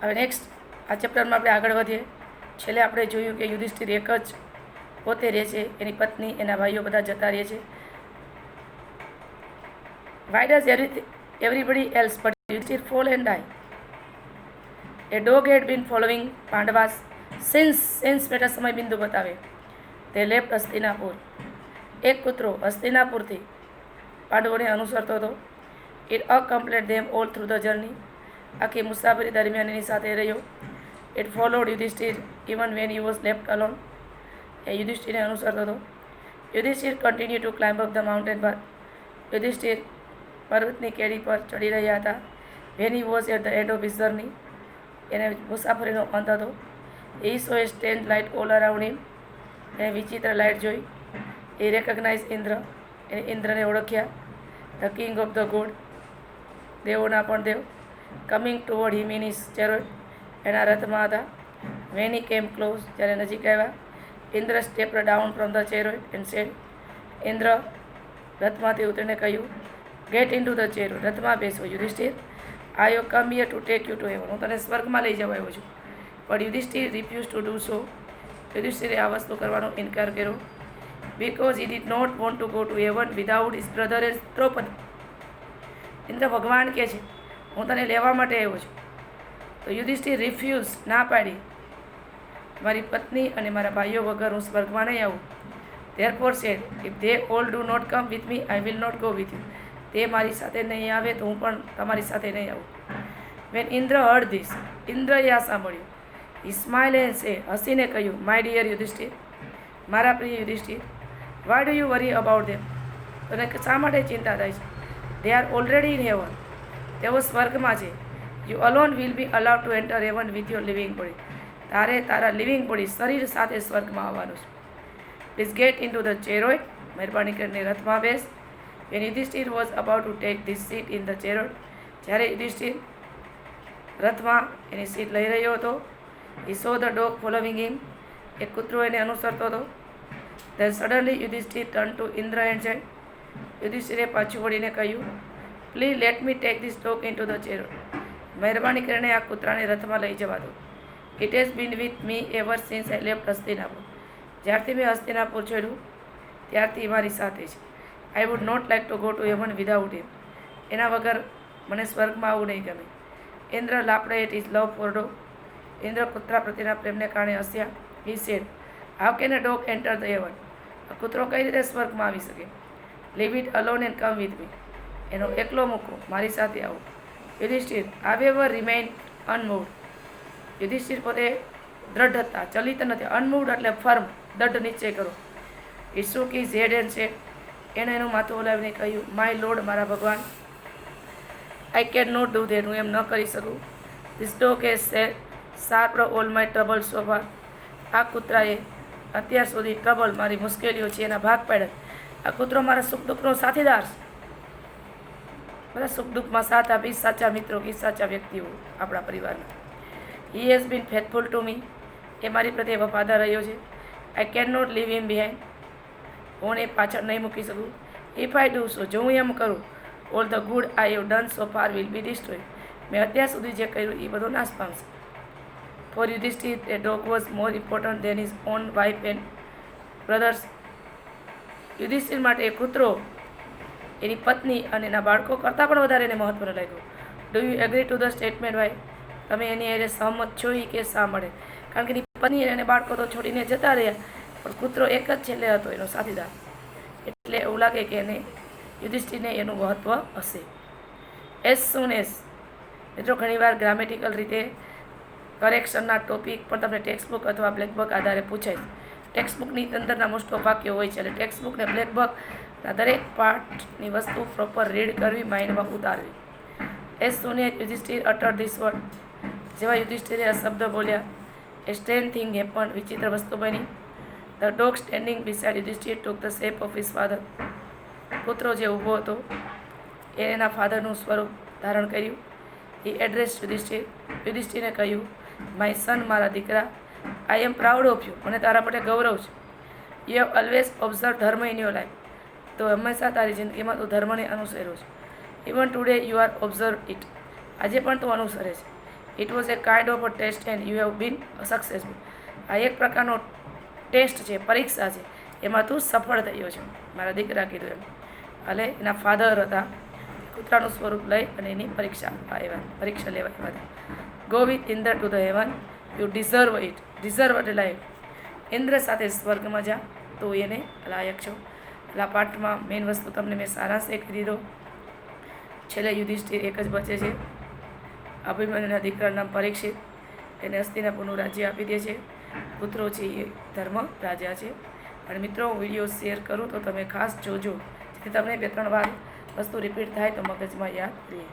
હવે નેક્સ્ટ આ ચેપ્ટરમાં આપણે આગળ વધીએ. છેલ્લે આપણે જોયું કે યુધિષ્ઠિર એક જ પોતે રહે છે, એની પત્ની, એના ભાઈઓ બધા જતા રહે છે. Why does everybody else but Yudhishthir fall and die? A dog had been following Pandavas since બેટા સમય બિંદુ બતાવે. They left Hastinapur. એક કૂતરો હસ્તિનાપુરથી પાંડવોને અનુસરતો હતો. It accompanied them all through the journey. આખી મુસાફરી દરમિયાન એની સાથે રહ્યો. It followed Yudhishthir even when he was left alone. એ યુધિષ્ઠિરને અનુસરતો હતો. Yudhishthir continued to climb up the mountain path. Yudhishthir પર્વતની કેડી પર ચડી રહ્યા હતા. When he was at the end of his journey, એને મુસાફરીનો અંત હતો. He saw a strange light all around him. એને વિચિત્ર લાઇટ જોઈ. He recognized Indra. એને ઇન્દ્રને ઓળખ્યા. The king of the god, દેવોના પણ દેવ. Coming toward him in his chariot. એના રથમાં હતા. When he came close, જ્યારે નજીક આવ્યા, Indra stepped down from the chariot and said, Indra રથમાંથી ઉતરીને કહ્યું, get in to the chariot, રથમાં બેસો. Yudhishthir, I have come here to take you to heaven, હું તને સ્વર્ગમાં લઈ જવા આવ્યો છું. પણ Yudhishthir refuse to do so. યુધિષ્ઠિરે આ વસ્તુ કરવાનો ઇનકાર કર્યો. Because he did not want to go to heaven without his brother as Draupadi. Indra ભગવાન કહે છે હું તને લેવા માટે આવ્યો છું. તો યુધિષ્ઠિર રિફ્યુઝ, ના પાડી, મારી પત્ની અને મારા ભાઈઓ વગર હું સ્વર્ગમાં નહીં આવું. Therefore said, if they all do not come with me I will not go with you. તે મારી સાથે નહીં આવે તો હું પણ તમારી સાથે નહીં આવું. વેન ઇન્દ્ર હર્ડ ધીસ, ઇન્દ્રએ આ સાંભળ્યું. હી સ્માઇલ એન્ડ સે, હસીને કહ્યું, માય ડિયર યુધિષ્ઠિર, મારા પ્રિય Yudhishthir, why do you worry about them, તને શા માટે ચિંતા થાય છે? They are already in heaven, તેઓ સ્વર્ગમાં છે. You alone will be allowed to enter heaven with your living body, તારે તારા લિવિંગ બોડી શરીર સાથે સ્વર્ગમાં આવવાનું છે. Please get in to the chariot, મહેરબાની કરીને રથમાં બેસ. When Yudhishthir was about to take this seat in the chariot, જ્યારે યુધિષ્ઠિર રથમાં એની સીટ લઈ રહ્યો હતો, he saw the dog following him, એક કૂતરો એને અનુસરતો હતો. Then suddenly Yudhishthir turn to Indra and said, યુધિષ્ઠિરે પાછું વળીને કહ્યું, please let me take this dog in to the chariot, મહેરબાની કરીને આ કૂતરાને રથમાં લઈ જવા દો. It has been with me ever since I left Hastinapur, જ્યારથી મેં હસ્તિનાપુર છોડ્યું ત્યારથી મારી સાથે છે. I would not like to go to heaven without him, એના વગર મને સ્વર્ગમાં આવવું નહીં ગમે. Indra laughed at his love for dog, Indra કૂતરા પ્રત્યેના પ્રેમને કારણે હસ્યા. He said, how can a dog enter the heaven, કૂતરો કઈ રીતે સ્વર્ગમાં આવી શકે? Leave it alone and come with me, એનો એકલો મૂકો, મારી સાથે આવો. Yudhishthir, however remain unmoved, Yudhishthir પોતે દ્રઢ હતા, ચલિત નથી. અનમૂવ્ડ એટલે ફર્મ, દઢ નિશ્ચય કરો. ઈસુ કી ઝેડ એન્ડ સેડ, એણે એનું માથું ઓલાવીને કહ્યું, માય લોર્ડ, મારા ભગવાન, I can not do that, હું એમ ન કરી શકું. This dog has shared all my trouble so far, આ કૂતરાએ અત્યાર સુધી ટ્રબલ, મારી મુશ્કેલીઓ છે એના ભાગ પાડ્યા. આ કૂતરો મારા સુખ દુઃખનો સાથીદાર છે. બધા સુખ દુઃખમાં સાથ આપી સાચા મિત્રો કે સાચા વ્યક્તિઓ આપણા પરિવારના. He has been faithful to me, એ મારી પ્રત્યે વફાદાર રહ્યો છે. I can not leave him behind, હું એ પાછળ નહીં મૂકી શકું. ઇફ આઈ ડુ સો, જો હું એમ કરું, all the good I have done so far will be destroy, મેં અત્યાર સુધી જે કર્યું એ બધો નાશ પામશે. For Yudhishthir a dog was more important than his own wife and brothers, Yudhishthir માટે એ કૂતરો એની પત્ની અને એના બાળકો કરતાં પણ વધારે એને મહત્વનો લાગ્યો. Do you agree to the statement why, તમે એની એને સહમત છો એ કે શા મળે? કારણ કે એની પત્ની અને બાળકો તો છોડીને જતા રહ્યા, પણ કૂતરો એક જ છેલ્લે હતો એનો સાથીદાર, એટલે એવું લાગે કે એને યુધિષ્ઠિરને એનું મહત્વ હશે. એઝ સૂન એઝ, મિત્રો ઘણીવાર ગ્રામેટિકલ રીતે કરેક્શનના ટોપિક પણ તમને ટેક્સ્ટબુક અથવા બ્લેકબુક આધારે પૂછાય. ટેક્સ્ટબુકની અંદરના મોસ્ટ ઓફ વાક્યો હોય છે, એટલે ટેક્સ્ટબુક ને બ્લેકબુકના દરેક પાર્ટની વસ્તુ પ્રોપર રીડ કરવી, માઇન્ડમાં ઉતારવી. As soon as Yudhishthir utter this word, જેવા યુધિષ્ઠિરે આ શબ્દ બોલ્યા, એ સ્ટ્રેન્જ થિંગ હેપન, વિચિત્ર વસ્તુ બની. The dog standing beside Yudhishthir took the shape of his father, કૂતરો જે ઊભો હતો એ એના ફાધરનું સ્વરૂપ ધારણ કર્યું. એ એડ્રેસ યુધિષ્ઠિર, યુધિષ્ઠિરને કહ્યું, માય સન, મારા દીકરા, I am proud of you, મને તારા માટે ગૌરવ છે. You have always observe dharma in your life, તો હંમેશા તારી જિંદગીમાં તું ધર્મને અનુસર્યો છે. Even today you are observe it, આજે પણ તું અનુસરે છે. It was a kind of a test and you have been successful. આ એક પ્રકારનો ટેસ્ટ છે, પરીક્ષા છે, એમાં તું સફળ થયો છે. મારા દીકરા કીધું એમ. એટલે એના ફાધર હતા, કૂતરાનું સ્વરૂપ લઈ અને એની પરીક્ષા લેવા આવ્યા હતા. Go with Indra to the heaven, you deserve it. Deserve એટલે લાઈફ. ઇન્દ્ર સાથે સ્વર્ગમાં જા, તો એને લાયક છો. એટલે આ પાઠમાં મેઇન વસ્તુ તમને મેં સારાંશ કહી દીધો. છેલ્લે યુધિષ્ઠિર એક જ બચે છે. અભિમન્યુના દીકરાનું નામ પરીક્ષિત, એને હસ્તિનાપુરનું રાજ્ય આપી દે છે. પુત્રો છે એ ધર્મ રાજા છે. અને મિત્રો, હું વિડીયો શેર કરું તો તમે ખાસ જોજો, જેથી તમને 2-3 વાર વસ્તુ રિપીટ થાય તો મગજમાં યાદ રહે.